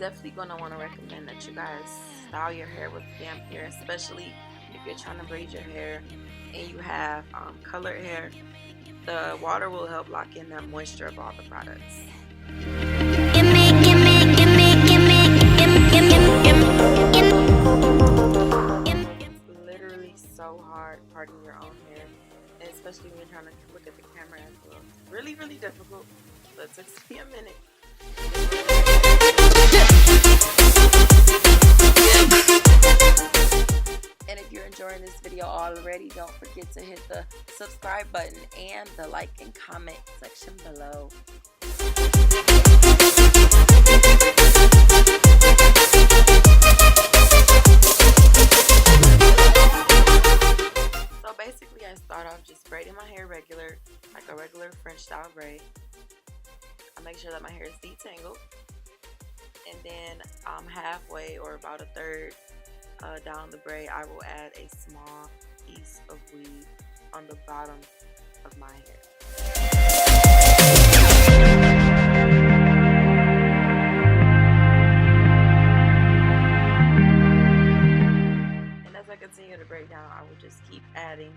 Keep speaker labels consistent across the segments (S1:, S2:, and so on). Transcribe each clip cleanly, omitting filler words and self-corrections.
S1: definitely going to want to recommend that you guys style your hair with damp hair, especially if you're trying to braid your hair and you have colored hair. The water will help lock in that moisture of all the products. It's literally so hard parting your own hair, and especially when you're trying to look at the camera as well. It's really, really difficult, so it took me a minute. And if you're enjoying this video already, don't forget to hit the subscribe button and the like and comment section below. So basically I start off just braiding my hair regular, like a regular French style braid. I make sure that my hair is detangled, and then halfway or about a third down the braid, I will add a small piece of weave on the bottom of my hair. And as I continue to braid down, I will just keep adding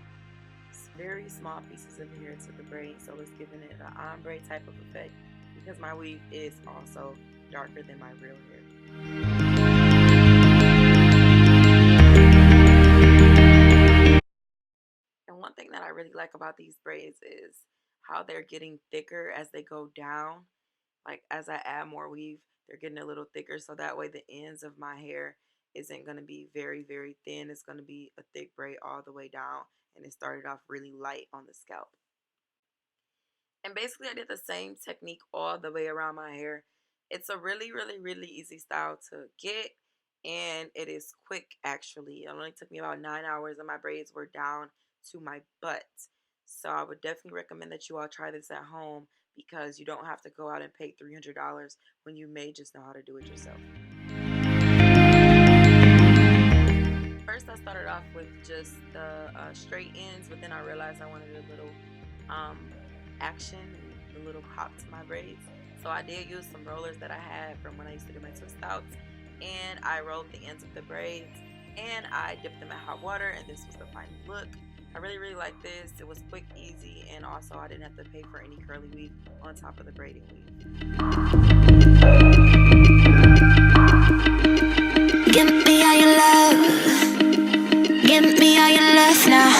S1: very small pieces of hair to the braid, so it's giving it an ombre type of effect, because my weave is also darker than my real hair. And one thing that I really like about these braids is how they're getting thicker as they go down. Like as I add more weave, they're getting a little thicker, so that way the ends of my hair isn't going to be very, very thin. It's going to be a thick braid all the way down, and it started off really light on the scalp. And basically I did the same technique all the way around my hair. It's a really, really, really easy style to get, and it is quick actually. It only took me about 9 hours and my braids were down to my butt. So I would definitely recommend that you all try this at home, because you don't have to go out and pay $300 when you may just know how to do it yourself. First I started off with just the straight ends, but then I realized I wanted a little action, a little pop to my braids. So I did use some rollers that I had from when I used to do my twist outs, and I rolled the ends of the braids and I dipped them in hot water, and this was the final look. I really, really like this. It was quick, easy, and also I didn't have to pay for any curly weave on top of the braiding weave.
S2: Give me all your love. Give me all your love now.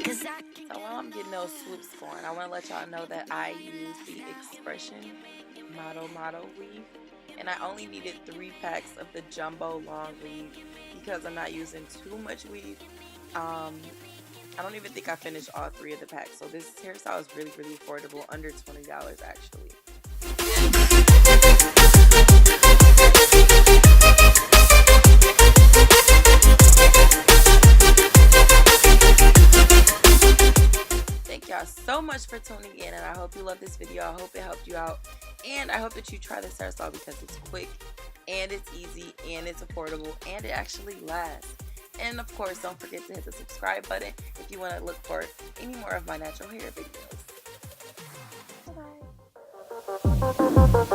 S1: So while I'm getting those swoops going, I want to let y'all know that I use the Expression Model weave, and I only needed 3 packs of the jumbo long weave because I'm not using too much weave. I don't even think I finished all 3 of the packs, so this hairstyle is really, really affordable, under $20 actually. Thank y'all so much for tuning in, and I hope you love this video. I hope it helped you out, and I hope that you try this hairstyle because it's quick and it's easy and it's affordable and it actually lasts. And of course, don't forget to hit the subscribe button if you want to look for any more of my natural hair videos. Bye-bye.